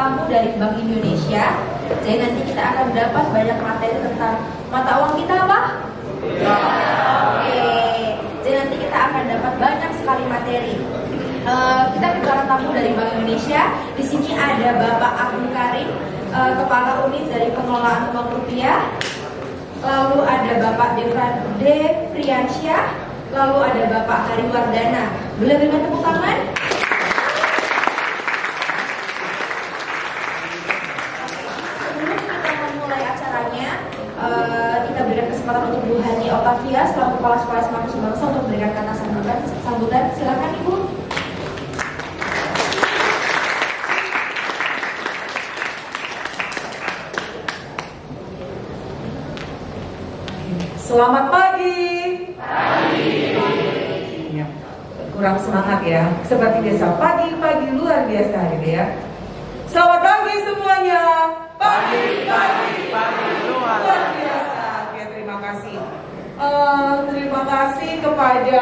tamu dari Bank Indonesia. Jadi nanti kita akan dapat banyak materi tentang mata uang kita apa? Oke. Jadi nanti kita akan dapat banyak sekali materi. Kita kedatangan tamu dari Bank Indonesia. Di sini ada Bapak Abdul Karim, Kepala Unit dari Pengelolaan Uang Rupiah. Lalu ada Bapak Devriansyah. Lalu ada Bapak Hari Wardana. Boleh berikan tepuk tangan? Sebelum kita memulai acaranya, kita berikan kesempatan untuk Bu Hani Oktavia selaku Kepala Sekolah SMA Kusuma untuk memberikan kata sambutan. Silakan Ibu. Selamat pagi. Ya, kurang semangat ya. Seperti biasa, pagi-pagi luar biasa gitu ya. Selamat pagi semuanya. Pagi luar biasa. Oke, terima kasih. Terima kasih kepada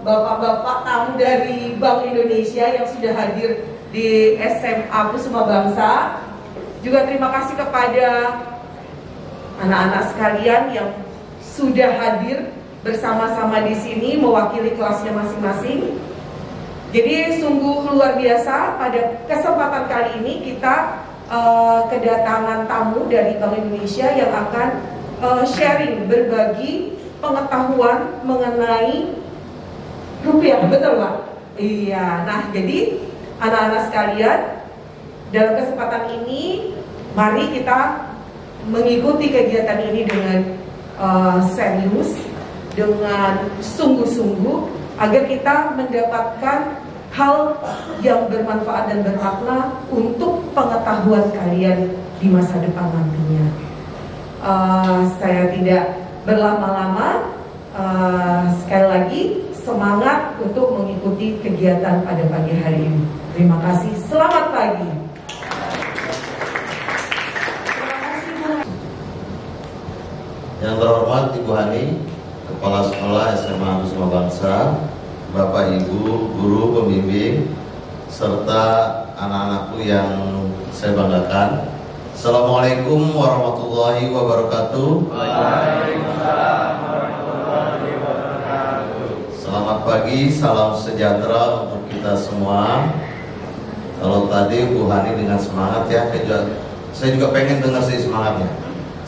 bapak-bapak tamu dari Bank Indonesia yang sudah hadir di SMA Kusuma Bangsa. Juga terima kasih kepada anak-anak sekalian yang sudah hadir bersama-sama di sini mewakili kelasnya masing-masing. Jadi sungguh luar biasa, pada kesempatan kali ini kita kedatangan tamu dari Bank Indonesia yang akan sharing, berbagi pengetahuan mengenai rupiah, betul Pak? Iya, nah jadi anak-anak sekalian, dalam kesempatan ini mari kita mengikuti kegiatan ini dengan serius, dengan sungguh-sungguh, agar kita mendapatkan hal yang bermanfaat dan bermakna untuk pengetahuan kalian di masa depan nantinya. Saya tidak berlama-lama, sekali lagi semangat untuk mengikuti kegiatan pada pagi hari ini. Terima kasih, selamat pagi. Yang terhormat Ibu Hani, Kepala Sekolah SMA Kusuma Bangsa, Bapak Ibu, guru pembimbing, serta anak-anakku yang saya banggakan. Assalamualaikum warahmatullahi wabarakatuh. Waalaikumsalam warahmatullahi wabarakatuh. Selamat pagi, salam sejahtera untuk kita semua. Kalau tadi Bu Hani dengan semangat ya, saya juga pengen dengar sih semangatnya.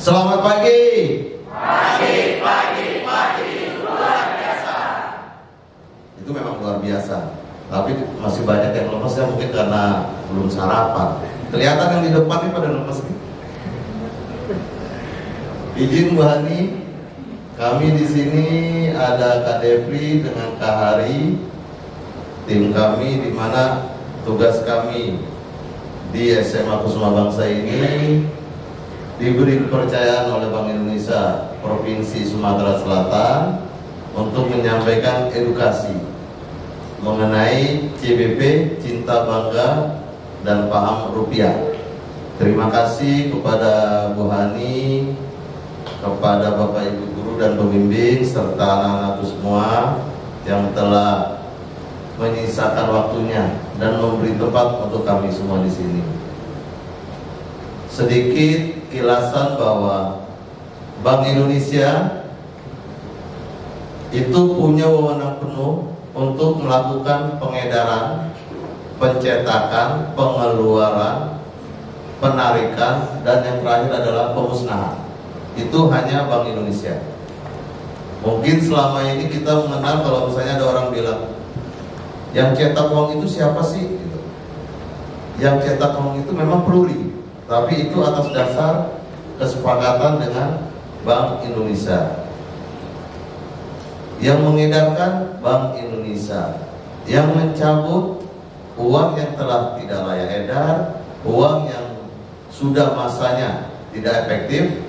Selamat pagi. Pagi, luar biasa. Itu memang luar biasa. Tapi masih banyak yang lemes ya, mungkin karena belum sarapan. Kelihatan yang di depan ini pada lemes. Izin Bu Hani, kami di sini ada Kak Devri dengan Kak Hari, tim kami, di mana tugas kami di SMA Kusuma Bangsa ini diberi kepercayaan oleh Bank Indonesia Provinsi Sumatera Selatan untuk menyampaikan edukasi mengenai CBP, Cinta Bangga dan Paham Rupiah. Terima kasih kepada Bu Hani, kepada Bapak Ibu guru dan pembimbing serta anak-anakku semua yang telah menyisakan waktunya dan memberi tempat untuk kami semua di sini. Sedikit kilasan bahwa Bank Indonesia itu punya wewenang penuh untuk melakukan pengedaran, pencetakan, pengeluaran, penarikan, dan yang terakhir adalah pemusnahan. Itu hanya Bank Indonesia. Mungkin selama ini kita mengenal, kalau misalnya ada orang bilang, yang cetak uang itu siapa sih? Gitu. Yang cetak uang itu memang Peruri, tapi itu atas dasar kesepakatan dengan Bank Indonesia. Yang mengedarkan Bank Indonesia, yang mencabut uang yang telah tidak layak edar, uang yang sudah masanya tidak efektif,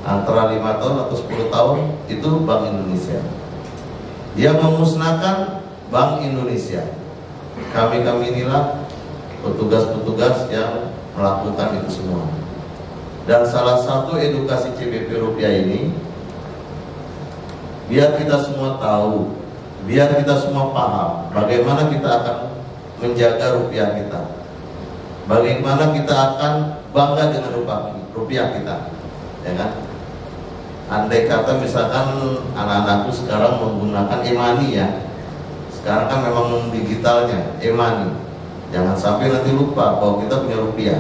antara 5 tahun atau 10 tahun, itu Bank Indonesia. Yang memusnahkan Bank Indonesia. Kami inilah petugas-petugas yang melakukan itu semua. Dan salah satu edukasi CBP Rupiah ini, biar kita semua tahu, biar kita semua paham bagaimana kita akan menjaga rupiah kita, bagaimana kita akan bangga dengan rupiah kita, ya kan? Andai kata misalkan anak-anakku sekarang menggunakan e-money ya, sekarang kan memang digitalnya e-money, jangan sampai nanti lupa bahwa kita punya rupiah.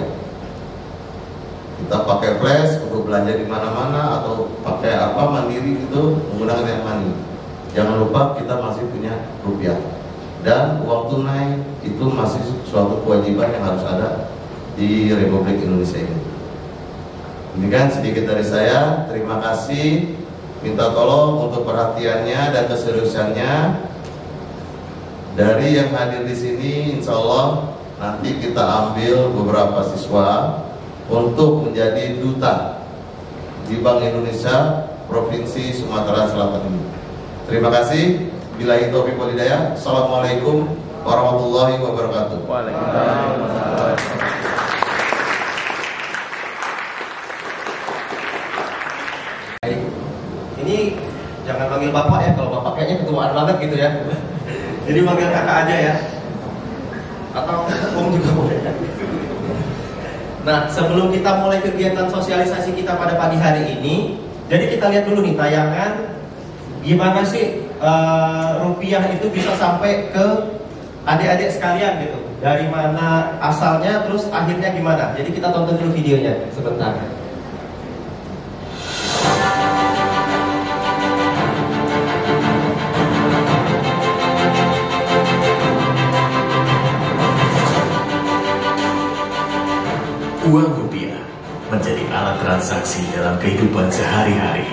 Kita pakai flash untuk belanja di mana-mana atau pakai apa mandiri gitu menggunakan e-money. Jangan lupa kita masih punya rupiah. Dan uang tunai itu masih suatu kewajiban yang harus ada di Republik Indonesia ini. Demikian sedikit dari saya. Terima kasih. Minta tolong untuk perhatiannya dan keseriusannya. Dari yang hadir di sini, insya Allah nanti kita ambil beberapa siswa untuk menjadi duta di Bank Indonesia Provinsi Sumatera Selatan ini. Terima kasih. Billahi taufiq wal hidayah. Assalamualaikum warahmatullahi wabarakatuh. Waalaikumsalam. Ini jangan panggil bapak ya, kalau bapak kayaknya ketuaan banget gitu ya. Jadi panggil kakak aja ya. Atau om juga boleh. Nah, sebelum kita mulai kegiatan sosialisasi kita pada pagi hari ini, jadi kita lihat dulu nih tayangan gimana sih rupiah itu bisa sampai ke adik-adik sekalian gitu. Dari mana asalnya, terus akhirnya gimana. Jadi kita tonton dulu videonya sebentar. Uang rupiah menjadi alat transaksi dalam kehidupan sehari-hari.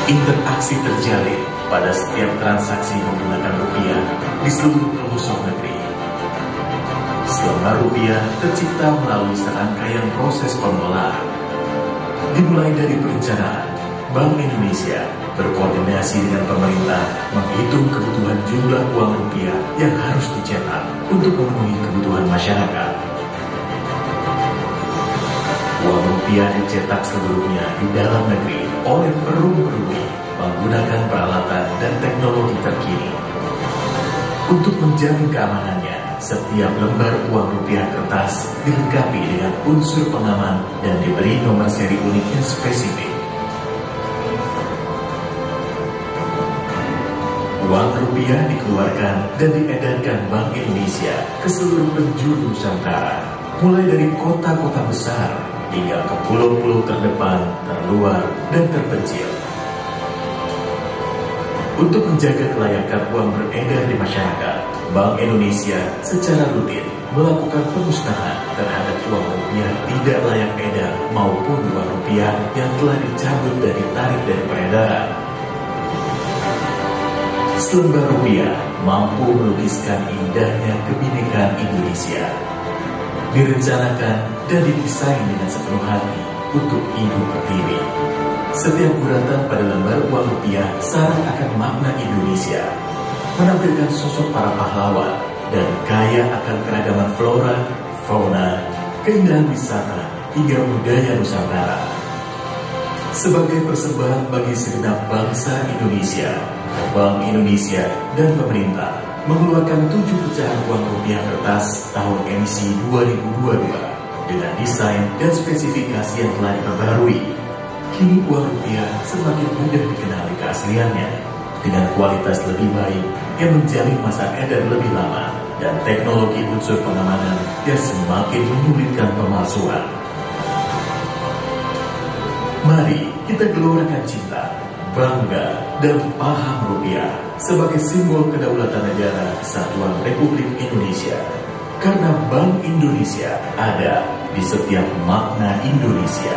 Interaksi terjalin pada setiap transaksi menggunakan rupiah di seluruh pelosok negeri. Selembar rupiah tercipta melalui serangkaian proses pengelolaan. Dimulai dari perencanaan, Bank Indonesia berkoordinasi dengan pemerintah menghitung kebutuhan jumlah uang rupiah yang harus dicetak untuk memenuhi kebutuhan masyarakat. Uang rupiah dicetak seluruhnya di dalam negeri oleh perum-perumi menggunakan peralatan dan teknologi terkini. Untuk menjamin keamanannya, setiap lembar uang rupiah kertas dilengkapi dengan unsur pengaman dan diberi nomor seri unik yang spesifik. Uang rupiah dikeluarkan dan diedarkan Bank Indonesia ke seluruh penjuru Nusantara, mulai dari kota-kota besar hingga ke pulau-pulau terdepan, terluar, dan terpencil. Untuk menjaga kelayakan uang beredar di masyarakat, Bank Indonesia secara rutin melakukan pemusnahan terhadap uang rupiah tidak layak edar maupun uang rupiah yang telah dicabut dari tarif dan peredaran. Selembar rupiah mampu melukiskan indahnya kebinekaan Indonesia. Direncanakan dan didesain dengan sepenuh hati untuk Ibu Pertiwi. Setiap guratan pada lembar uang rupiah syarat akan makna Indonesia, menampilkan sosok para pahlawan dan kaya akan keragaman flora, fauna, keindahan wisata hingga budaya Nusantara. Sebagai persembahan bagi segenap bangsa Indonesia, Bank Indonesia dan pemerintah mengeluarkan 7 pecahan uang rupiah kertas tahun emisi 2022 dengan desain dan spesifikasi yang telah diperbarui. Kini uang rupiah semakin mudah dikenali keasliannya dengan kualitas lebih baik yang menjalin masa edar lebih lama dan teknologi unsur pengamanan yang semakin menyulitkan pemalsuan. Mari kita gelorkan cinta, bangga, dan paham rupiah sebagai simbol kedaulatan negara Kesatuan Republik Indonesia. Karena Bank Indonesia ada di setiap makna Indonesia.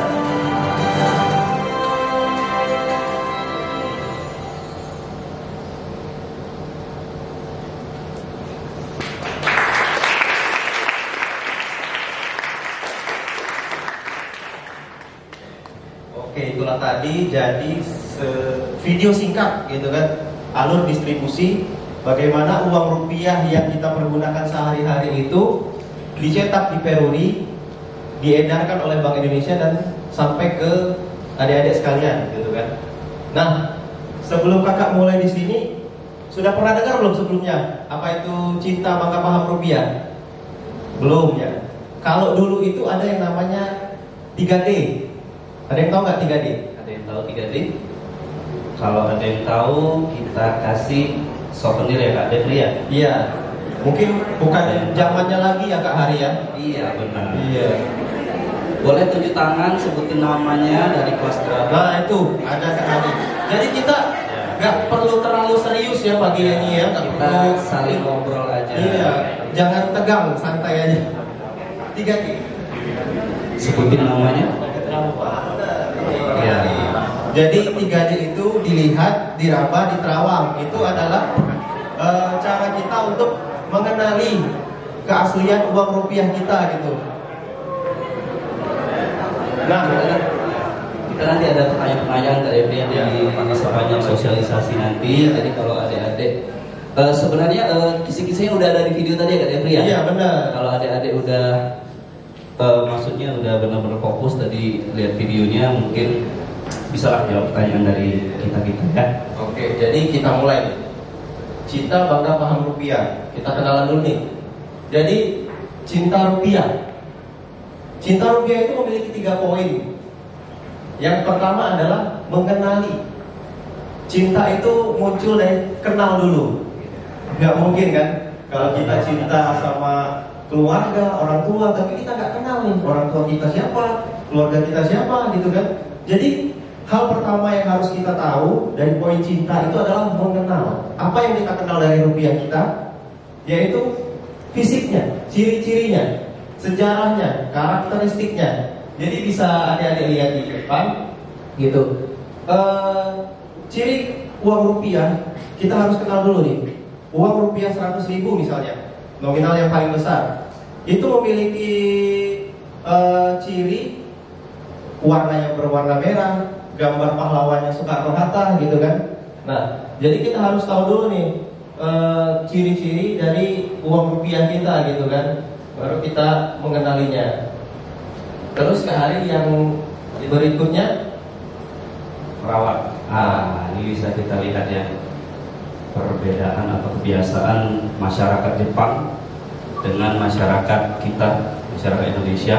Oke, itulah tadi jadi video singkat gitu kan, alur distribusi bagaimana uang rupiah yang kita pergunakan sehari-hari itu dicetak di Peruri, diedarkan oleh Bank Indonesia dan sampai ke adik-adik sekalian gitu kan. Nah, sebelum kakak mulai di sini, sudah pernah dengar belum sebelumnya apa itu cinta maka paham rupiah? Belum ya. Kalau dulu itu ada yang namanya 3D. Ada yang tahu nggak 3D? Ada yang tahu 3D? Kalau ada yang tahu, kita kasih souvenir ya Kak Devri ya? Iya. Mungkin bukan zamannya lagi ya Kak Hari ya? Iya benar. Iya. Boleh tunjuk tangan, sebutin namanya dari kelas berapa? Nah itu ada Kak Hari. Jadi kita nggak perlu terlalu serius ya pagi ini ya. Kita saling ngobrol aja. Iya. Jangan tegang, santai aja. 3D. Sebutin namanya. Ya. Jadi 3D itu dilihat, diraba, diterawang. Itu adalah cara kita untuk mengenali keaslian uang rupiah kita gitu. Nah, Kita nanti ada pertanyaan-pertanyaan Kak Devri Ya. di sepanjang sosialisasi nanti. Jadi kalau adik-adik sebenarnya kisi-kisinya udah ada di video tadi ya Kak Devri ya? iya benar. Kalau adik-adik udah maksudnya udah benar-benar fokus tadi lihat videonya, mungkin bisalah jawab pertanyaan dari kita-kita ya. Oke, jadi kita mulai nih. Cinta bangga paham rupiah. Kita kenalan dulu nih. Jadi cinta rupiah. Cinta rupiah itu memiliki 3 poin. Yang pertama adalah mengenali. Cinta itu muncul dari kenal dulu. Nggak mungkin kan kalau kita cinta sama keluarga, orang tua, tapi kita nggak kenal nih orang tua kita siapa, keluarga kita siapa gitu kan. Jadi hal pertama yang harus kita tahu dari poin cinta itu adalah mengenal. Apa yang kita kenal dari rupiah kita? Yaitu fisiknya, ciri-cirinya, sejarahnya, karakteristiknya. Jadi bisa adik-adik lihat di depan gitu. Ciri uang rupiah kita harus kenal dulu nih. Uang rupiah 100.000 misalnya, nominal yang paling besar, itu memiliki ciri warnanya berwarna merah, gambar pahlawannya Soekarno-Hatta gitu kan. Nah, jadi kita harus tahu dulu nih ciri-ciri dari uang rupiah kita gitu kan, baru kita mengenalinya. Terus ke hari yang berikutnya Merawat. Ini bisa kita lihat ya perbedaan atau kebiasaan masyarakat Jepang dengan masyarakat kita, masyarakat Indonesia.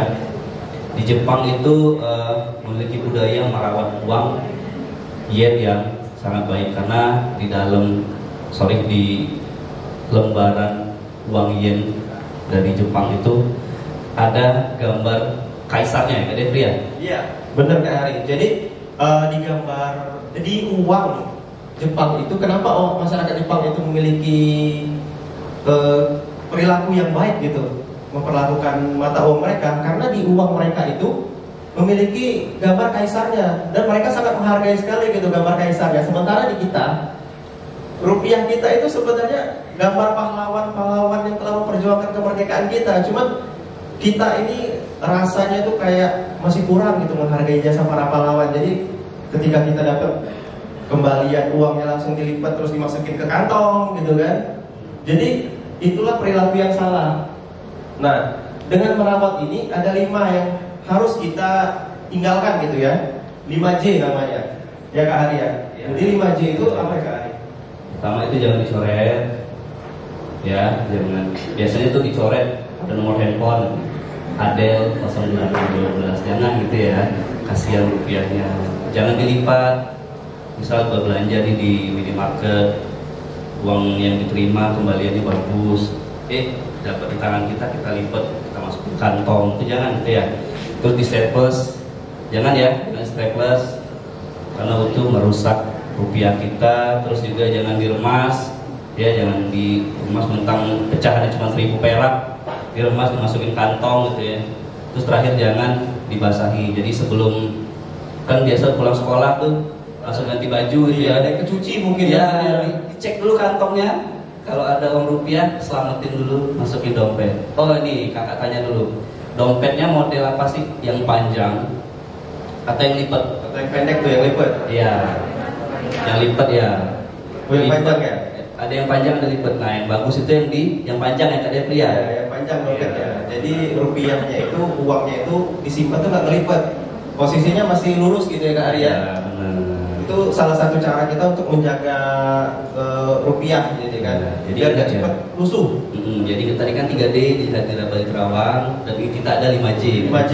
Di Jepang itu memiliki budaya merawat uang yen yang sangat baik, karena di lembaran uang yen dari Jepang itu ada gambar kaisarnya ya Kak Devri ya? Iya, benar Kak Hari. Jadi di uang Jepang itu kenapa masyarakat Jepang itu memiliki perilaku yang baik gitu, memperlakukan mata uang mereka, karena di uang mereka itu memiliki gambar kaisarnya dan mereka sangat menghargai sekali gitu gambar kaisarnya. Sementara di kita, rupiah kita itu sebenarnya gambar pahlawan-pahlawan yang telah memperjuangkan kemerdekaan kita. Cuman kita ini rasanya tuh kayak masih kurang gitu menghargai jasa para pahlawan. Jadi ketika kita dapat kembalian uangnya langsung dilipat terus dimasukin ke kantong gitu kan. Jadi itulah perilaku yang salah. Nah, dengan merawat ini ada 5 yang harus kita tinggalkan gitu ya. 5J namanya. Ya Kak Hari ya. Jadi 5J itu apa ya Kak Hari? Pertama itu jangan dicoret. Ya, jangan. Biasanya itu dicoret ada nomor handphone Adel 0812, jangan gitu ya, kasihan rupiahnya. Jangan dilipat. Misal berbelanja di minimarket, uang yang diterima kembaliannya bagus, dapat di tangan kita lipat, kita masuk ke kantong, itu jangan gitu ya. Terus di staples, jangan ya, jangan staples, karena itu merusak rupiah kita. Terus juga jangan diremas, ya jangan diremas mentang pecahannya cuma 1.000 perak, diremas dimasukin kantong gitu ya. Terus terakhir jangan dibasahi. Jadi sebelum, kan biasa pulang sekolah tuh langsung ganti baju gitu ya, ada yang kecuci mungkin ya, dicek dulu kantongnya. Kalau ada uang rupiah, selamatin dulu, masukin dompet. Oh ini kakak tanya dulu, dompetnya model apa sih? Yang panjang atau yang lipat? Atau yang pendek tuh yang lipat? Iya, yang lipat ya. Oh, yang panjang ya? Ada yang panjang, ada lipat. Nah yang bagus itu yang panjang yang Kak Devri ya. Yang panjang dompetnya. Jadi rupiahnya itu, uangnya itu disimpan tuh nggak ngelipat, posisinya masih lurus gitu ya Kak Arya. Ya, benar. Itu itu salah satu cara kita untuk menjaga rupiah, gitu kan. Jadi biar nggak cepat lusuh. Jadi tadi kan 3D di Hadira Bali Terawang, dan kita ada 5J. 5J,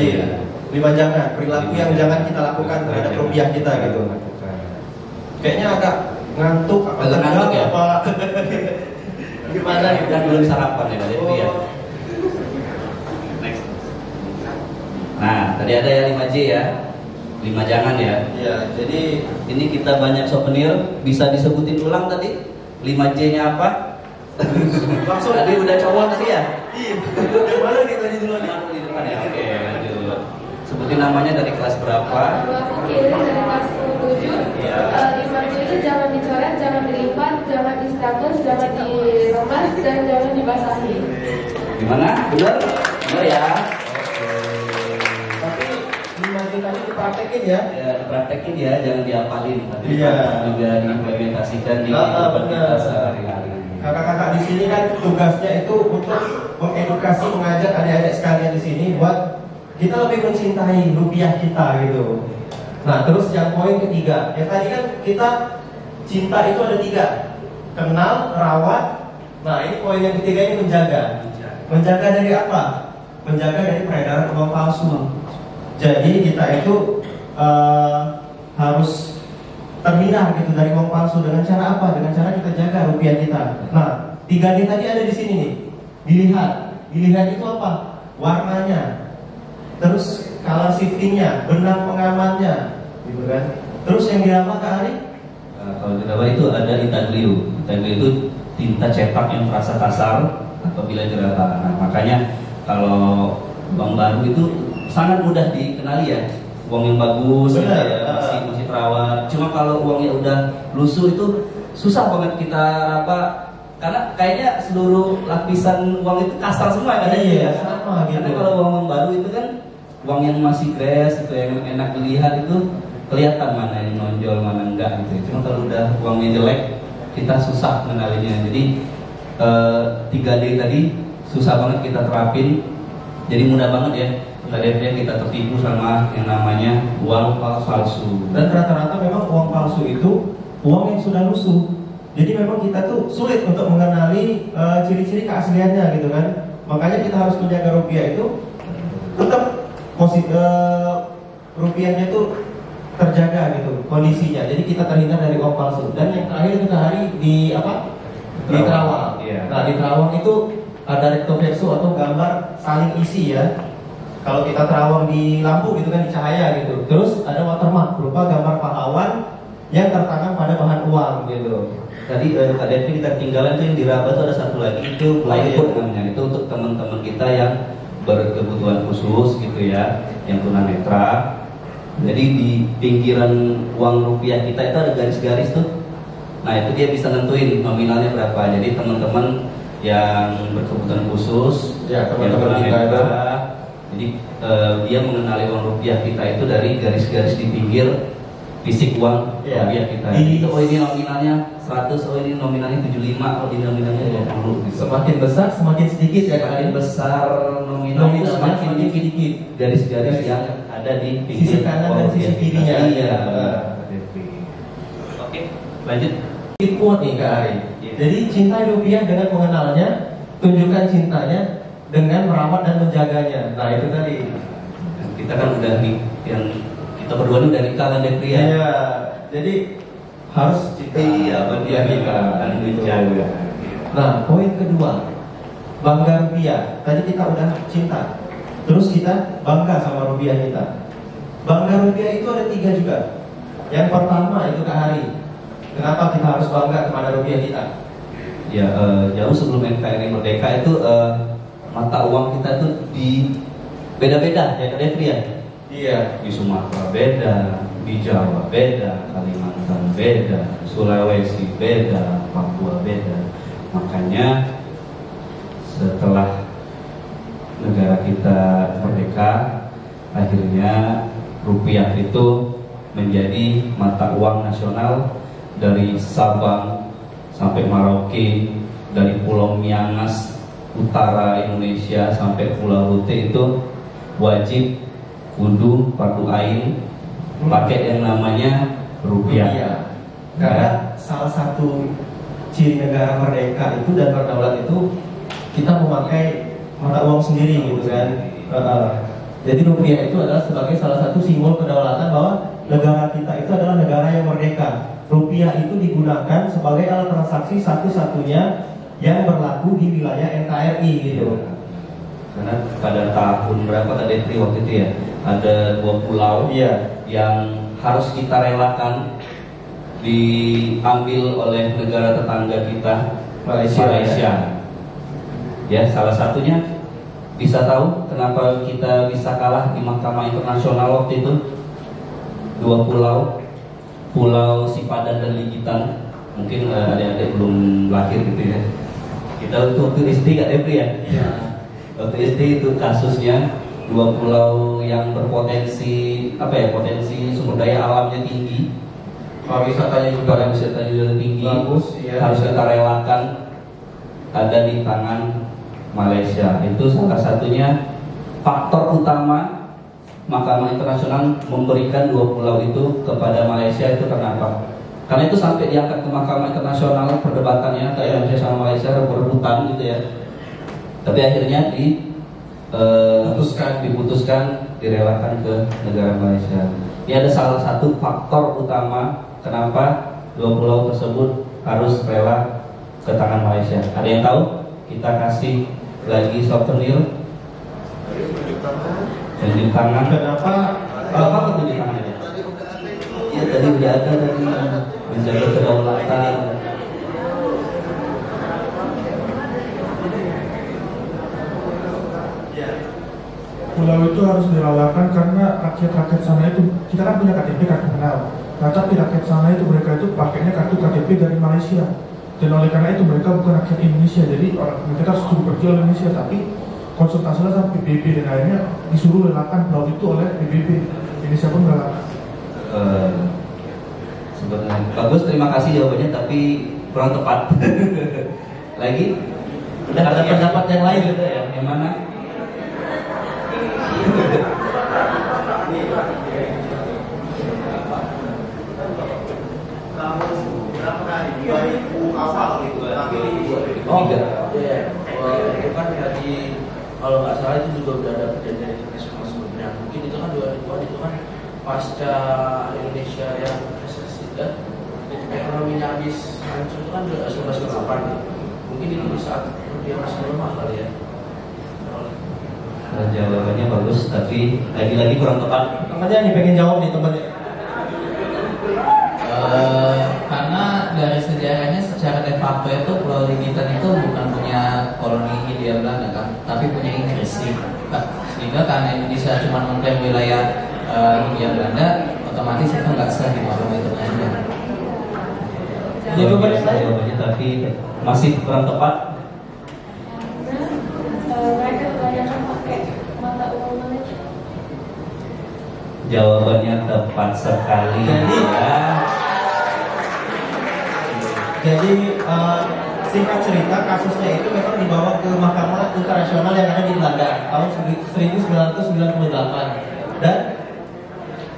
5 jangan perilaku yang jangan kita lakukan terhadap rupiah kita gitu. Kayaknya agak ngantuk, Agak ngantuk ya? apa? Gimana nih? Kan belum sarapan ya, Kak ya. Next. Nah, tadi ada ya 5J ya. 5 jangan ya. Iya, jadi Ini kita banyak souvenir, bisa disebutin ulang tadi 5J-nya apa? langsung Tadi udah cowok tadi ya? Iya. Yang mana nih tadi dulu nih? Di depan ya. Oke, lanjut. Sebutin namanya dari kelas berapa? Kiri dari kelas 7. Iya. 5J itu jangan dicoret, jangan dilipat, jangan di status, jangan diremas, dan jangan dibasahi. Gimana? Benar? Benar ya? Tapi 5J tadi dipraktekin ya. Ya, praktekin ya, jangan diapalin. Tapi Iya. juga diimplementasikan di Benar. kehidupan kita sehari-hari. Kakak-kakak di sini kan tugasnya itu untuk mengedukasi, mengajak adik-adik sekalian di sini buat kita lebih mencintai rupiah kita gitu. Nah, terus yang poin ketiga, yang tadi kan kita cinta itu ada 3, kenal, rawat. Nah, ini poin yang ketiga ini menjaga. Menjaga dari apa? Menjaga dari peredaran uang palsu. Jadi kita itu harus terhindar gitu dari uang palsu. Dengan cara apa? Dengan cara kita jaga rupiah kita. Nah, 3D tadi ada di sini nih. Dilihat itu apa? Warnanya. Terus color shiftingnya, benang pengamannya, gitu kan? Terus yang diraba Kak Ari? Kalau diraba itu ada intaglio. Intaglio itu tinta cetak yang terasa kasar apabila diraba. Nah, makanya kalau uang baru itu sangat mudah dikenali ya. Uang yang bagus, Benar. ya, masih terawat. Cuma kalau uangnya udah lusuh itu susah banget kita apa? Karena kayaknya seluruh lapisan uang itu kasar semua ya. Iya, sama gitu. Karena kalau uang baru itu kan uang yang masih grass itu yang enak dilihat itu kelihatan mana yang nonjol mana enggak gitu. Cuma kalau udah uangnya jelek kita susah mengenalinya. Jadi 3D tadi susah banget kita terapin. Jadi mudah banget ya kita tertipu sama yang namanya uang palsu. Dan rata-rata memang uang palsu itu uang yang sudah lusuh. Jadi memang kita tuh sulit untuk mengenali ciri-ciri keasliannya gitu kan. Makanya kita harus menjaga rupiah itu tetap rupiahnya itu terjaga gitu kondisinya. Jadi kita terhindar dari uang palsu. Dan yang terakhir itu hari di apa? Di Terawang. Iya. Nah, di Terawang itu ada recto verso atau gambar saling isi ya. Kalau kita terawang di lampu gitu kan, di cahaya gitu. Terus ada watermark berupa gambar pahlawan yang tertanam pada bahan uang gitu. Tadi Kak Devi kita ketinggalan tuh yang diraba tuh ada satu lagi itu plywood namanya. Itu untuk teman-teman kita yang berkebutuhan khusus gitu ya, yang tunanetra. Jadi di pinggiran uang rupiah kita itu ada garis-garis tuh. Nah, itu dia bisa nentuin nominalnya berapa. Jadi teman-teman yang berkebutuhan khusus, Ya, yang teman-teman kita itu. jadi dia mengenali uang rupiah kita itu dari garis-garis di pinggir fisik uang rupiah kita. Itu oh ini nominalnya 100, oh ini nominalnya 75, oh ini nominalnya 20 gitu. Semakin besar semakin sedikit ya kan? Semakin besar nominalnya semakin sedikit garis-garis yang ada di Sisi kanan dan sisi kirinya. Iya. Oke, lanjut. Ini quote nih Kak Ari. Jadi cinta rupiah dengan mengenalnya, tunjukkan cintanya dengan merawat dan menjaganya. Nah itu tadi. Kita kan udah nih yang kita berdua ini udah nikah kan Depri ya. Iya. Jadi harus cinta. Iya, rupiah kita dan menjaga. Nah poin kedua, bangga rupiah. Tadi kita udah cinta, terus kita bangga sama rupiah kita. Bangga rupiah itu ada 3 juga. Yang pertama itu Kak Hari. Kenapa kita harus bangga kepada rupiah kita? Ya jauh sebelum NKRI merdeka itu mata uang kita tuh di beda-beda ya Kak Depri ya. Iya. Di Sumatera beda, di Jawa beda, Kalimantan beda, Sulawesi beda, Papua beda. Makanya setelah negara kita merdeka, akhirnya rupiah itu menjadi mata uang nasional dari Sabang sampai Merauke, dari Pulau Miangas utara Indonesia sampai Pulau Rute itu wajib kudu fardu ain pakai yang namanya rupiah. Karena salah satu ciri negara merdeka itu dan berdaulat itu kita memakai mata uang sendiri gitu kan. Jadi rupiah itu adalah sebagai salah satu simbol kedaulatan bahwa negara kita itu adalah negara yang merdeka. Rupiah itu digunakan sebagai alat transaksi satu-satunya yang berlaku di wilayah NKRI gitu. Karena pada tahun berapa tadi waktu itu ya, ada 2 pulau yang harus kita relakan diambil oleh negara tetangga kita, Malaysia. Ya, salah satunya bisa tahu kenapa kita bisa kalah di Mahkamah Internasional waktu itu? 2 pulau, Pulau Sipadan dan Ligitan. Mungkin adik-adik belum lahir gitu ya. Kita waktu SD Kak Depri ya. Waktu SD itu kasusnya 2 pulau yang berpotensi potensi sumber daya alamnya tinggi, pariwisatanya juga tinggi, harus kita relakan, ada di tangan Malaysia. Itu salah satunya faktor utama Mahkamah Internasional memberikan 2 pulau itu kepada Malaysia. Itu kenapa? Karena itu sampai diangkat ke Mahkamah Internasional perdebatannya kayak Indonesia sama Malaysia berebutan gitu ya. Tapi akhirnya diputuskan direlakan ke negara Malaysia. Ini ada salah satu faktor utama kenapa 2 pulau tersebut harus rela ke tangan Malaysia. Ada yang tahu? Kita kasih lagi souvenir tunjuk tangan. Kenapa? Apa tunjuk tangan? Ya tadi udah ada tadi menjaga kedaulatan. Pulau itu harus direlakan karena rakyat-rakyat sana itu, kita kan punya KTP kartu kenal. Nah, tapi rakyat sana itu mereka itu pakainya kartu KTP dari Malaysia. Dan oleh karena itu mereka bukan rakyat Indonesia. Jadi mereka harus suruh pergi oleh Indonesia, tapi konsultasilah sama PBB dan akhirnya disuruh relakan pulau itu oleh PBB. Indonesia pun relakan. Sebenarnya bagus, terima kasih jawabannya, tapi kurang tepat. Lagi Ada pendapat yang lain gitu ya? Yang mana? Oh enggak, itu kan dari kalau nggak salah itu juga udah ada perjanjian internasional sebelumnya. Mungkin itu kan 2002 itu kan pasca Indonesia yang resesi dan ekonominya habis hancur itu kan 1998. Mungkin itu di saat rupiah masih lemah kali ya. Jawabannya bagus, tapi lagi-lagi kurang tepat. Temannya nih pengen jawab nih temannya. Karena dari sejarahnya secara de facto itu Pulau Ligitan itu bukan punya koloni Hindia Belanda kan, tapi punya Inggris sih. Sehingga karena Indonesia cuma mengklaim wilayah Hindia Belanda, otomatis itu nggak sah di Mahkamah Internasional. Jawabannya tapi masih kurang tepat. Mereka kebanyakan pakai mata uang Malaysia. Jawabannya tepat sekali. Jadi singkat cerita kasusnya itu memang dibawa ke Mahkamah Internasional yang ada di Belanda tahun 1998 dan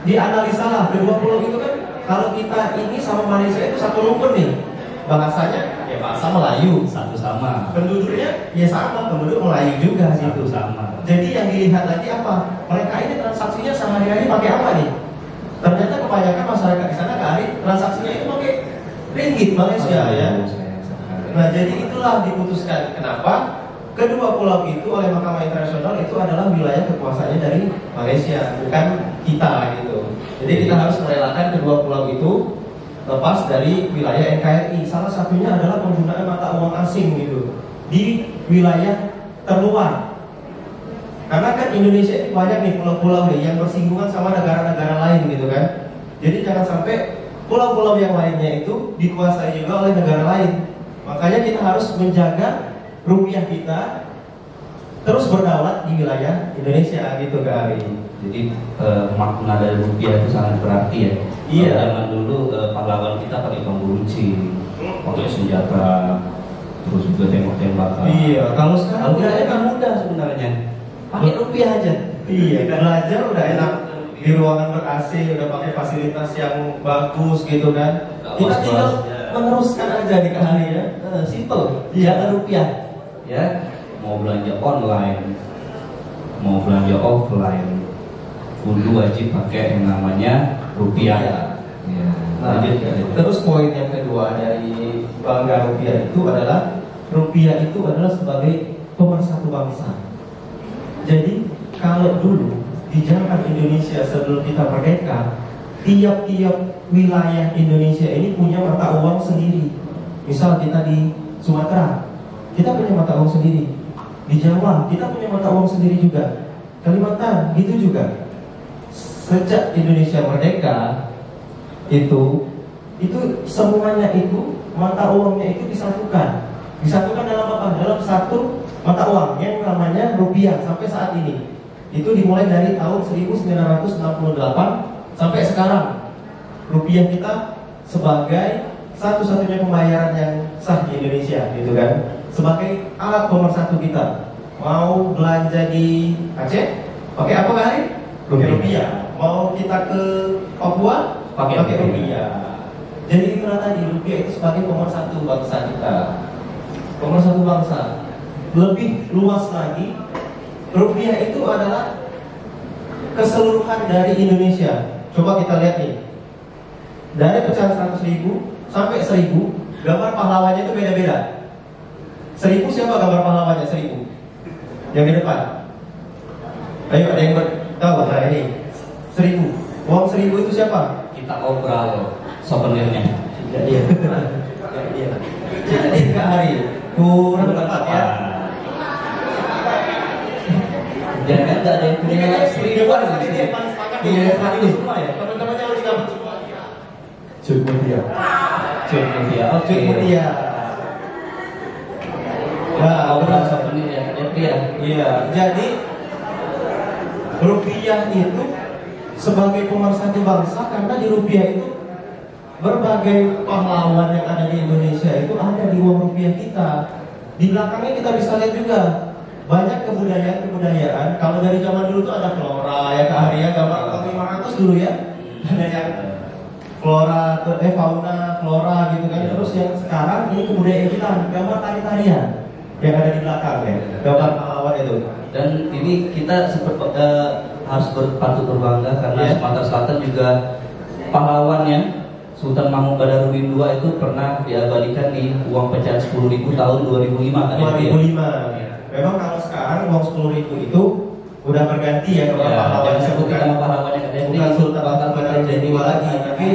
dianalisalah kedua pulau itu kan kalau kita ini sama Malaysia itu satu rukun nih, bahasanya ya bahasa Melayu, Satu sama. penduduknya ya sama, penduduk Melayu juga Satu gitu. sama. Jadi yang dilihat lagi apa? Mereka ini transaksinya sehari-hari pakai apa nih? Ternyata kebanyakan masyarakat di sana transaksinya itu pakai ringgit Malaysia ya. Nah jadi itulah diputuskan kenapa kedua pulau itu oleh Mahkamah Internasional itu adalah wilayah kekuasaannya dari Malaysia, bukan kita gitu. Jadi kita harus merelakan kedua pulau itu lepas dari wilayah NKRI. Salah satunya adalah penggunaan mata uang asing gitu di wilayah terluar. Karena kan Indonesia ini banyak nih pulau-pulau nih yang bersinggungan sama negara-negara lain gitu kan. Jadi jangan sampai pulau-pulau yang lainnya itu dikuasai juga oleh negara lain. Makanya kita harus menjaga rupiah kita terus berdaulat di wilayah Indonesia gitu Kak Ari. Jadi makna dari rupiah itu sangat berarti ya. Iya. Kalau zaman dulu pahlawan kita pakai bambu runcing, pakai senjata, terus juga tembak-tembakan. Iya. Kalau sekarang udah enak mudah sebenarnya. Pakai rupiah aja. Iya. Belajar udah enak. di ruangan ber-AC, udah pakai fasilitas yang bagus gitu kan. Kita tinggal meneruskan aja di hari ya. Simple, jangan rupiah. Ya, mau belanja online, mau belanja offline, kudu wajib pakai yang namanya rupiah. Ya. Nah, terus poin yang kedua dari bangga rupiah itu adalah rupiah itu adalah sebagai pemersatu bangsa. Jadi kalau dulu di zaman Indonesia sebelum kita merdeka, tiap-tiap wilayah Indonesia ini punya mata uang sendiri. Misal kita di Sumatera, kita punya mata uang sendiri. Di Jawa, kita punya mata uang sendiri juga. Kalimantan, gitu juga. Sejak Indonesia merdeka, itu semuanya itu mata uangnya itu disatukan. Disatukan dalam apa? Dalam satu mata uang yang namanya rupiah sampai saat ini. Itu dimulai dari tahun 1968 sampai sekarang. Rupiah kita sebagai satu-satunya pembayaran yang sah di Indonesia, gitu kan? Sebagai alat pemersatu kita. Mau belanja di Aceh, pakai apa kali? Rupiah. Mau kita ke Papua, pakai rupiah. Jadi itu tadi rupiah itu sebagai pemersatu bangsa kita. Pemersatu bangsa. Lebih luas lagi, rupiah itu adalah keseluruhan dari Indonesia. Coba kita lihat nih. Dari pecahan 100.000 sampai 1.000, gambar pahlawannya itu beda-beda. 1.000 siapa gambar pahlawannya? 1.000 yang di depan. Ayo, ada yang tahu? Nah ini 1.000. Uang 1.000 itu siapa? Kita obrol souvenirnya. Jadi Kak Hari kurang tepat ya. Jangan nggak ada yang punya 1.000-an di sini. Iya, ini semua ya. Teman-temannya harus dapat semua. Cut Mutia. Oke. Cut Mutia. Nah, obrol souvenir ya, rupiah. Iya, jadi rupiah itu sebagai pemersatu bangsa karena di rupiah itu berbagai pahlawan yang ada di Indonesia itu ada di uang rupiah kita. Di belakangnya kita bisa lihat juga banyak kebudayaan. Kalau dari zaman dulu tuh ada flora ya Kak Arya, gambar tahun 500 dulu ya. Ada yang flora, fauna, flora gitu kan. Terus yang sekarang ini kebudayaan kita, gambar tari-tarian yang ada di belakang ya, gambar pahlawan itu. Dan ini kita harus patut berbangga karena Sumatera Selatan juga pahlawannya Sultan Mahmud Badarudin II itu pernah diabadikan di uang pecahan 10.000 tahun 2005 kan? 2005. Memang kalau sekarang uang 10.000 itu udah berganti ya kalau pahlawan sebutkan nama pahlawannya bukan Sultan Mahmud Badarudin II lagi, tapi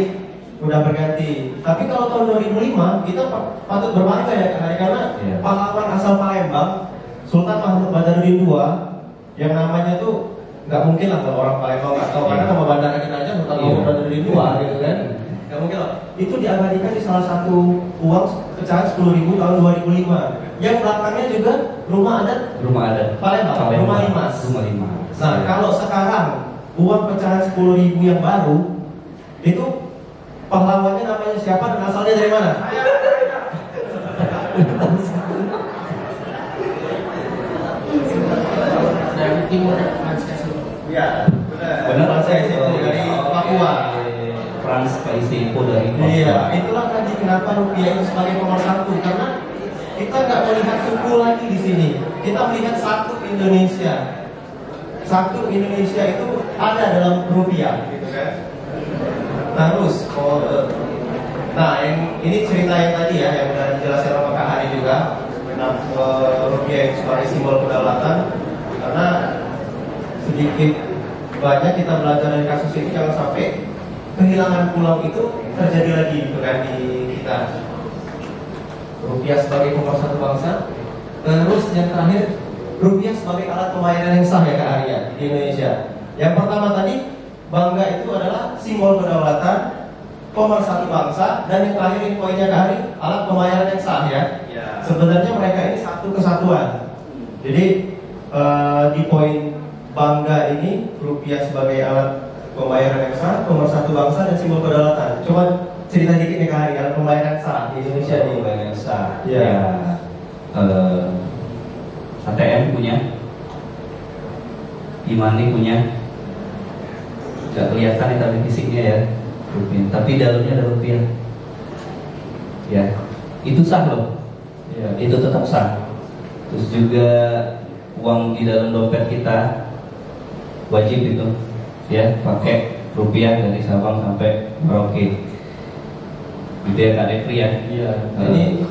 udah berganti. Tapi kalau tahun 2005 kita patut berbangga ya karena pahlawan asal Palembang Sultan Mahmud Badarudin II yang namanya tuh nggak mungkin lah kalau orang Palembang nggak tahu karena nama bandara kita aja Sultan Mahmud Badarudin II gitu kan. Nggak mungkin lah. Itu diabadikan di salah satu uang pecahan 10.000 tahun 2005. Yang belakangnya juga rumah adat Palembang. Rumah Limas. Nah kalau sekarang uang pecahan 10.000 yang baru itu pahlawannya namanya siapa dan asalnya dari mana? Dari timur Frans Kaisiepo. Ya, benar. Frans Kaisiepo dari Papua. Frans Kaisiepo dari Papua. Iya, itulah tadi kenapa rupiah itu sebagai pemersatu karena kita nggak melihat suku lagi di sini. Kita melihat satu Indonesia. Satu Indonesia itu ada dalam rupiah, gitu kan? Terus, nah yang ini cerita yang tadi ya, yang sudah dijelaskan sama Kak Hari juga. Nah, rupiah itu sebagai simbol kedaulatan. Karena sedikit banyak kita belajar dari kasus ini, jangan sampai kehilangan pulau itu terjadi lagi gitu kan di kita. Rupiah sebagai pemersatu bangsa. Terus yang terakhir, rupiah sebagai alat pembayaran yang sah ya Kak Arya di Indonesia. Yang pertama tadi, bangga itu adalah simbol kedaulatan, pemersatu bangsa, dan yang terakhir ini poinnya Kak Ari, alat pembayaran yang sah ya. Sebenarnya mereka ini satu kesatuan. Jadi di poin bangga ini rupiah sebagai alat pembayaran yang sah, pemersatu bangsa dan simbol kedaulatan. Coba cerita dikit nih Kak Hari, alat pembayaran sah di Indonesia nih. Pembayaran yang sah. Ya. ATM punya, Imani punya, nggak kelihatan nih tapi fisiknya ya rupiah, tapi dalamnya ada rupiah. Ya, itu sah loh. Ya, itu tetap sah. Terus juga uang di dalam dompet kita wajib itu ya pakai rupiah dari Sabang sampai Merauke. Gitu ya Kak Depri ya. Iya. Ini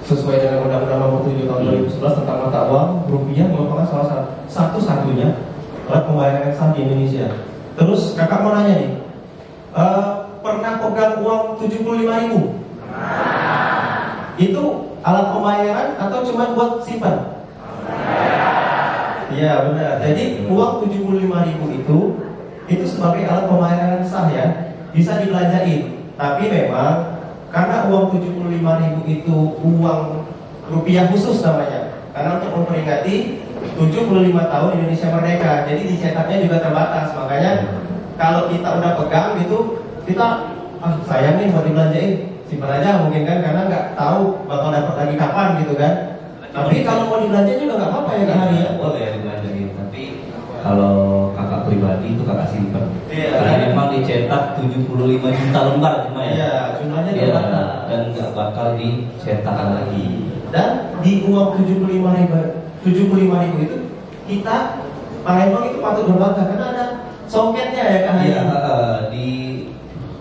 sesuai dengan Undang-Undang Nomor 7 Tahun 2011 tentang mata uang, rupiah merupakan salah satu-satunya alat pembayaran yang sah di Indonesia. Terus kakak mau nanya nih, pernah pegang uang 75.000? Itu alat pembayaran atau cuma buat simpan? Iya benar. Jadi uang 75.000 itu sebagai alat pembayaran sah ya, bisa dibelanjain. Tapi memang karena uang 75.000 itu uang rupiah khusus namanya, karena untuk memperingati 75 tahun Indonesia merdeka, jadi dicetaknya juga terbatas. Makanya kalau kita udah pegang gitu, kita sayang nih buat dibelanjain, simpan aja mungkin kan, karena nggak tahu bakal dapat lagi kapan gitu kan. Tapi kalau mau dibelanjain juga nggak apa-apa ya Kak Hari ya. Boleh dibelanjain, tapi kalau kakak pribadi itu kakak simpen. Karena memang dicetak 75 juta lembar cuma ya. Iya, jumlahnya terbatas dan nggak bakal dicetak lagi. Dan di uang 75.000 itu kita Palembang itu patut berbangga karena ada songketnya ya Kak. Iya, di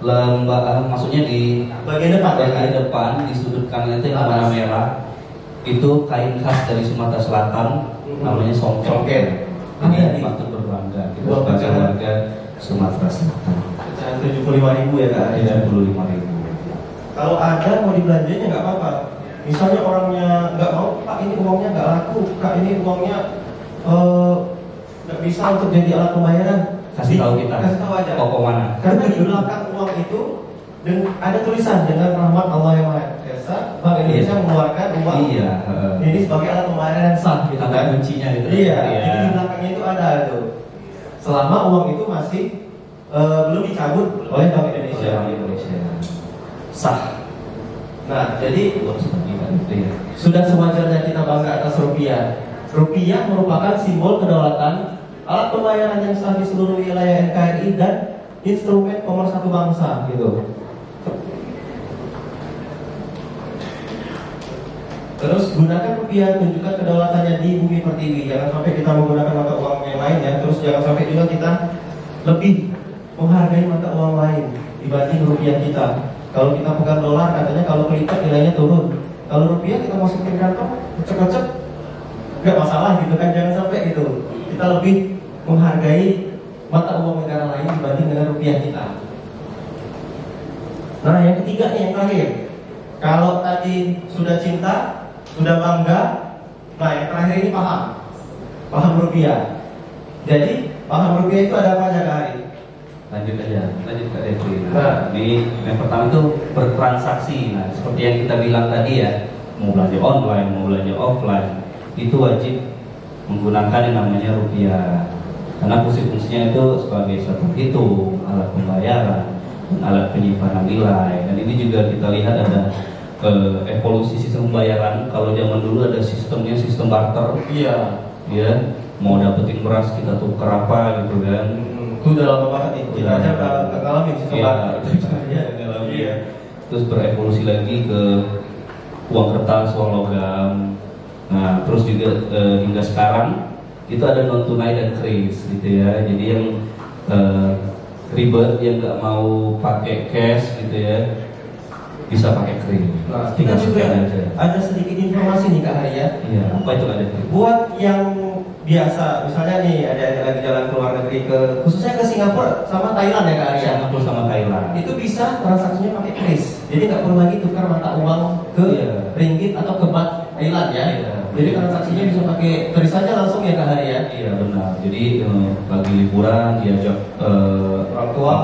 lembaga, maksudnya di bagian depan di sudut kanan itu yang warna merah itu kain khas dari Sumatera Selatan, namanya songket. Ini patut berbangga kita sebagai warga Sumatera Selatan. 75.000 ya Kak. 75.000. Kalau ada mau dibelanjain ya nggak apa-apa. Misalnya orangnya nggak mau, Pak ini uangnya nggak laku, Kak ini uangnya nggak bisa untuk jadi alat pembayaran. Kasih tahu kita. Kasih tahu aja. Toko mana? Karena di belakang uang itu dan ada tulisan dengan rahmat Allah yang Maha Esa, Bank Indonesia mengeluarkan uang ini sebagai alat pembayaran yang sah. Gitu kan? Kuncinya gitu. Iya. Jadi di belakangnya itu ada itu. Selama uang itu masih belum dicabut oleh Bank Indonesia. Sah. Nah, jadi sudah sewajarnya kita bangga atas rupiah. Rupiah merupakan simbol kedaulatan, alat pembayaran yang sah di seluruh wilayah NKRI dan instrumen pemersatu bangsa gitu. Terus gunakan rupiah, tunjukkan kedaulatannya di bumi pertiwi. Jangan sampai kita menggunakan mata uang yang lain ya. Terus jangan sampai juga kita lebih menghargai mata uang lain dibanding rupiah kita. Kalau kita pegang dolar katanya kalau kelipat nilainya turun. Kalau rupiah kita masukin kantong, kocek-kocek, nggak masalah gitu kan. Jangan sampai gitu. Kita lebih menghargai mata uang negara lain dibanding dengan rupiah kita. Nah yang ketiga nih, yang terakhir. Kalau tadi sudah cinta, sudah bangga, nah yang terakhir ini paham rupiah. Jadi paham rupiah itu ada apa aja Kak Hari? Lanjut Kak Depri. Nah, ini yang pertama itu bertransaksi. Nah, seperti yang kita bilang tadi ya, mau belanja online, mau belanja offline, itu wajib menggunakan yang namanya rupiah. Karena fungsinya itu sebagai satu hitung, alat pembayaran, alat penyimpanan nilai. Dan ini juga kita lihat ada evolusi sistem pembayaran. Kalau zaman dulu ada sistemnya sistem barter. Iya. Ya, mau dapetin beras kita tukar apa gitu kan. Itu udah lama banget itu. Kita aja nggak ngalamin sistem barter. Iya. Terus berevolusi lagi ke uang kertas, uang logam. Nah, terus juga hingga sekarang itu ada non tunai dan kris gitu ya. Jadi yang ribet, yang nggak mau pakai cash gitu ya, bisa pakai kris. Nah, kita juga ada sedikit informasi nih Kak Hari ya. Iya. Apa itu ada? Buat yang biasa, misalnya nih ada lagi jalan ke luar negeri, khususnya ke Singapura sama Thailand ya Kak Hari. Singapura sama Thailand. Itu bisa transaksinya pakai kris. Jadi nggak perlu lagi tukar mata uang ke ringgit atau ke baht Thailand ya. Jadi transaksinya bisa pakai kris aja langsung ya Kak Hari ya. Iya benar. Jadi lagi liburan diajak orang tua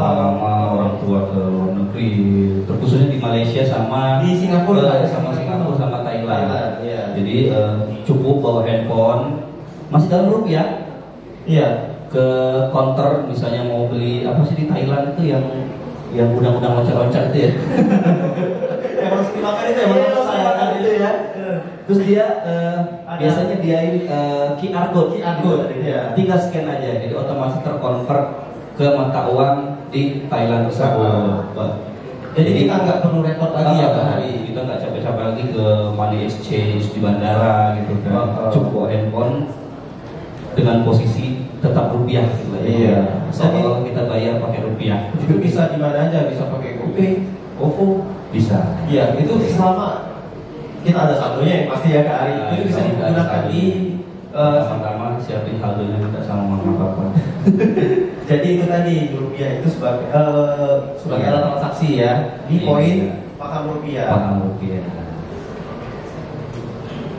ke luar negeri, terkhususnya di Malaysia sama di Singapura, sama Thailand. Iya. Jadi cukup bawa handphone masih dalam rupiah. Iya. Ke counter misalnya mau beli apa sih di Thailand itu yang udang-udang loncat-loncat itu ya. Yang harus dimakan itu ya, saya kan itu ya. Terus dia biasanya dia QR code, ya. tinggal scan aja, jadi otomatis terkonvert ke mata uang di Thailand tersebut. Jadi kita nggak perlu repot lagi ya Pak Hari. Kita nggak capek-capek lagi ke money exchange di bandara gitu kan. Cukup handphone dengan posisi tetap rupiah gitu. Iya. Soal kita bayar pakai rupiah. Itu bisa di mana aja, bisa pakai GoPay, OVO, bisa. Iya, itu selama kita ada saldonya yang pasti ya Kak Ari. Itu bisa digunakan di sama-sama siapin saldonya minta sama mama papa. Jadi itu tadi rupiah itu sebagai alat transaksi ya di koin paham rupiah. Paham rupiah.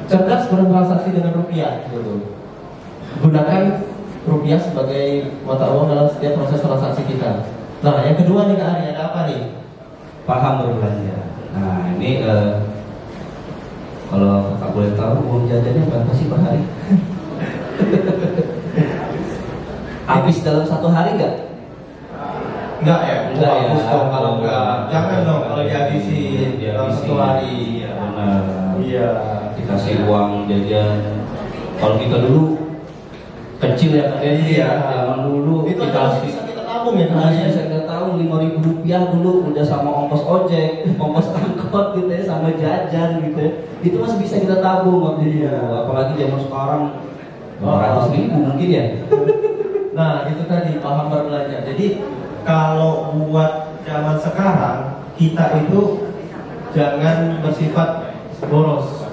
Cerdas bertransaksi dengan rupiah, gitu. Gunakan rupiah sebagai mata uang dalam setiap proses transaksi kita. Nah, yang kedua nih Kak Ari, ada apa nih? Paham berbelanja. Nah, ini kalau Kakak boleh tahu uang jajannya berapa sih per hari? Habis dalam satu hari nggak? Enggak ya? Enggak ya. Dong, kalau enggak, jangan dong kalau dihabisin dalam satu hari. Iya benar. Iya. Dikasih uang jajan. Kalau kita dulu kecil ya Kak Denny, zaman dulu itu dikasih bisa kita tabung ya Kak Iya, saya nggak tahu 5.000 rupiah dulu udah sama ongkos ojek, ongkos angkot gitu ya, sama jajan gitu ya. Itu masih bisa kita tabung waktu itu. Apalagi zaman sekarang 200.000 mungkin ya. Nah itu tadi paham berbelanja. Jadi kalau buat zaman sekarang kita itu jangan bersifat boros.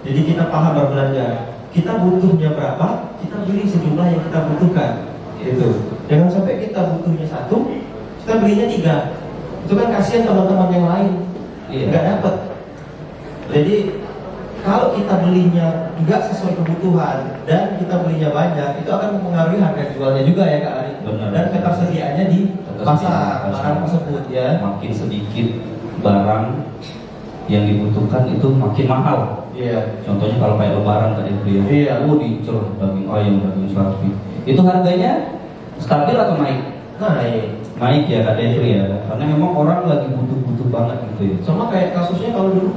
Jadi kita paham berbelanja. Kita butuhnya berapa, kita beli sejumlah yang kita butuhkan. Gitu. Jangan sampai kita butuhnya 1, kita belinya 3. Itu kan kasihan teman-teman yang lain, nggak dapat. Jadi kalau kita belinya nggak sesuai kebutuhan dan kita belinya banyak, itu akan mempengaruhi harga jualnya juga ya Kak Ari. Benar. Dan ketersediaannya di pasar barang tersebut ya. Makin sedikit barang yang dibutuhkan itu makin mahal. Iya. Contohnya kalau kayak lebaran tadi beli, dicor daging ayam, daging sapi. Itu harganya stabil atau naik? Naik ya Kak Devri ya. Karena memang orang lagi butuh-butuh banget gitu ya. Sama kayak kasusnya kalau dulu.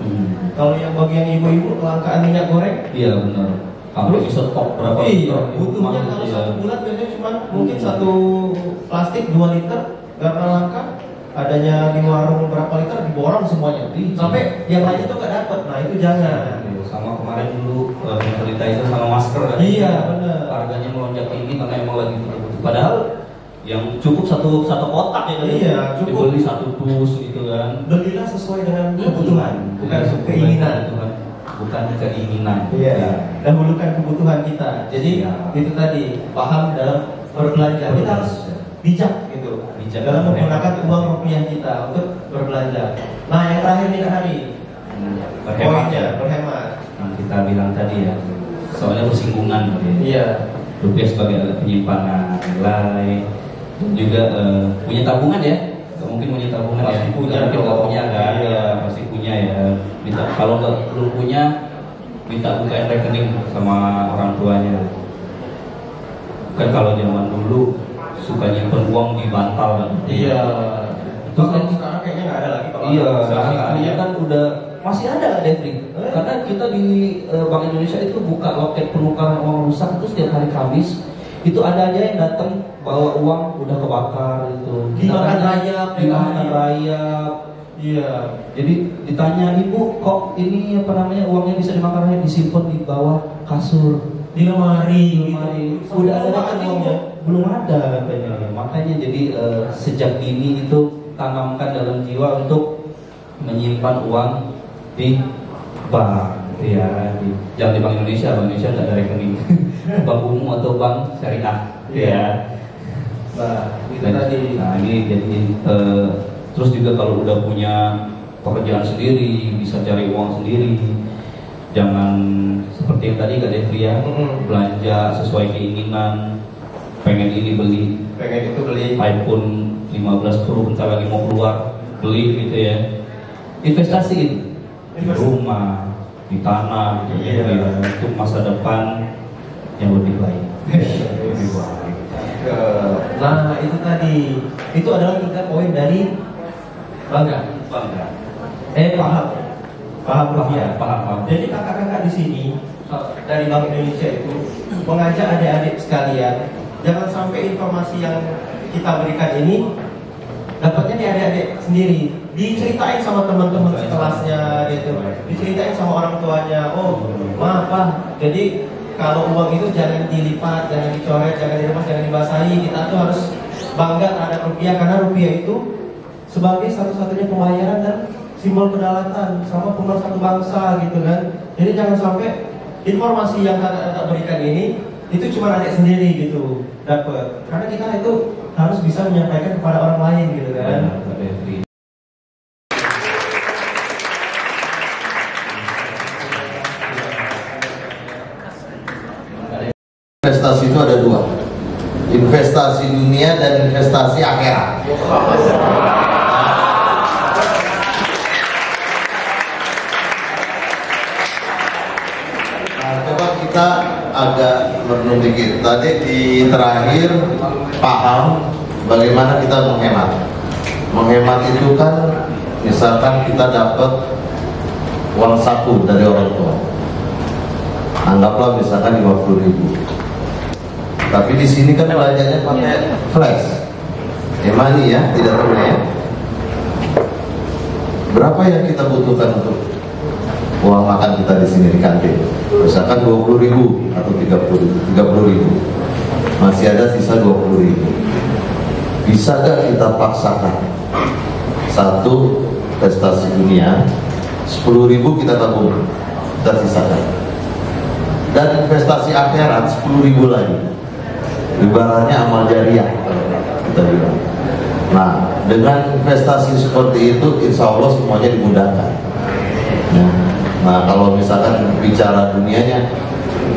Kalau yang bagi yang ibu-ibu kelangkaan minyak goreng. Iya benar. Kalau bisa stok berapa? Iya. Butuhnya kalau satu bulan biasanya cuma mungkin 1 plastik 2 liter karena langka. Adanya di warung berapa liter diborong semuanya. Sampai yang lainnya tuh nggak dapat. Nah itu jangan. Sama kemarin dulu sanitizer sama masker kan. Iya benar. Harganya melonjak tinggi karena emang lagi butuh-butuh. Padahal yang cukup satu kotak ya kan? Iya, cukup. Dibeli 1 dus gitu kan. Belilah sesuai dengan kebutuhan, bukan keinginan. Bukan keinginan. Iya. Dahulukan kebutuhan kita. Jadi itu tadi paham dalam berbelanja. Kita harus bijak gitu. Bijak dalam menggunakan uang rupiah kita untuk berbelanja. Nah yang terakhir nih Kak Hari. Berhemat. Nah, kita bilang tadi ya. Soalnya bersinggungan gitu ya. Iya. Rupiah sebagai alat penyimpanan nilai. Dan juga punya tabungan ya. Gak mungkin punya tabungan pasti ya. Punya mungkin gak punya kan? Iya. Ya, pasti punya ya. Minta kalau nggak belum punya, minta bukain rekening sama orang tuanya. Kan kalau zaman dulu suka nyimpen uang di bantal kan. Iya. Itu kan sekarang kayaknya nggak ada lagi. Iya. Sekarang kan udah masih ada Devri. Karena kita di Bank Indonesia itu buka loket penukaran uang rusak itu setiap hari Kamis. Itu ada aja yang datang bawa uang udah kebakar itu. Dimakan rayap. Iya. Jadi ditanya ibu kok ini apa namanya uangnya bisa dimakan rayap, disimpan di bawah kasur, di lemari. Udah ada kan uangnya? Belum ada katanya. Makanya jadi sejak dini itu tanamkan dalam jiwa untuk menyimpan uang di bank. Ya, jangan di Bank Indonesia. Bank Indonesia nggak ada rekening. Bank umum atau bank syariah. Ya. Nah, itu tadi. Nah, ini jadi terus juga kalau udah punya pekerjaan sendiri, bisa cari uang sendiri. Jangan seperti yang tadi Kak Devri ya, belanja sesuai keinginan. Pengen ini beli, pengen itu beli iPhone 15 Pro bentar lagi mau keluar, beli gitu ya. Investasiin di rumah, di tanah, gitu ya, untuk masa depan yang lebih baik. Lebih baik. Nah itu tadi, itu adalah 3 poin dari bangga. Paham rupiah. Paham. Jadi kakak-kakak di sini dari Bank Indonesia itu mengajak adik-adik sekalian, jangan sampai informasi yang kita berikan ini dapatnya di adik-adik sendiri, diceritain sama teman-teman sekelasnya gitu, diceritain sama orang tuanya. Oh maaf Pak, jadi kalau uang itu jangan dilipat, jangan dicoret, jangan diremas, jangan dibasahi. Kita tuh harus bangga terhadap rupiah, karena rupiah itu sebagai satu-satunya pembayaran dan simbol kedaulatan sama pemersatu bangsa gitu kan. Jadi jangan sampai informasi yang kakak berikan ini itu cuma adik sendiri gitu dapat, karena kita itu harus bisa menyampaikan kepada orang lain gitu kan. Investasi itu ada dua, investasi dunia dan investasi akhirat. Kita agak merenung dikit. Tadi di terakhir paham bagaimana kita menghemat. Menghemat itu kan misalkan kita dapat uang saku dari orang tua, anggaplah misalkan 50.000. Tapi di sini kan belanjanya pakai flash, e-money ya, tidak tunai. Berapa yang kita butuhkan untuk uang makan kita di sini di kantin? Misalkan 20.000 atau 30.000, masih ada sisa 20.000. Bisa gak kita paksakan satu prestasi dunia, 10.000 kita tabung, kita sisakan, dan investasi akhirat 10.000 lagi. Ibaratnya amal jariah kita bilang. Nah, dengan investasi seperti itu, insya Allah semuanya dimudahkan. Nah, kalau misalkan bicara dunianya,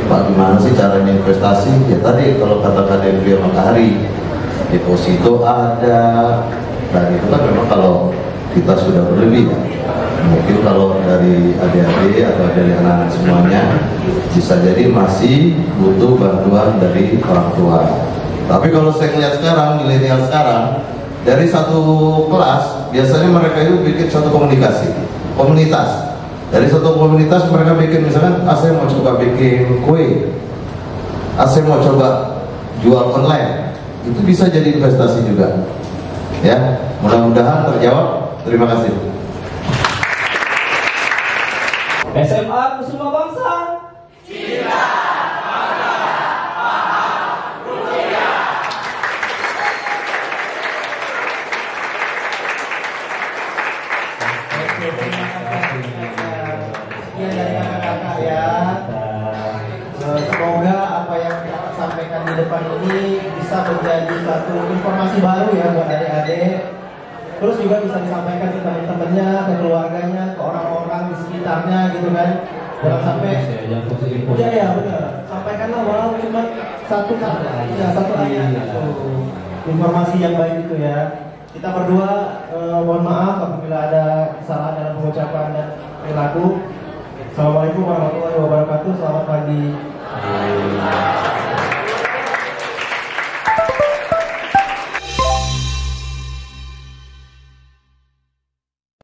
Pak, gimana sih caranya investasi? Ya tadi kalau kata Devri sama Kak Hari, deposito ada, dan itu kan memang kalau kita sudah berlebih ya. Mungkin kalau dari adik-adik atau dari anak-anak semuanya bisa jadi masih butuh bantuan dari orang tua. Tapi kalau saya lihat sekarang, milenial sekarang, dari satu kelas biasanya mereka itu bikin satu komunitas. Dari satu komunitas mereka bikin, misalkan saya mau coba bikin kue, saya mau coba jual online, itu bisa jadi investasi juga. Ya, mudah-mudahan terjawab. Terima kasih. SMA Kusuma Bangsa. Cinta, bangga, paham, rupiah. Sekian dari kakak-kakak ya. Semoga apa yang kita sampaikan di depan ini bisa menjadi satu informasi baru ya buat adik-adik. Terus juga bisa disampaikan ke teman-temannya, ke keluarganya, ke orang-orang di sekitarnya gitu kan. Jangan sampai ya benar. Sampaikanlah walau cuma satu kata, ya satu ayat gitu. Informasi yang baik itu ya. Kita berdua mohon maaf apabila ada kesalahan dalam pengucapan dan perilaku. Assalamualaikum warahmatullahi wabarakatuh. Selamat pagi.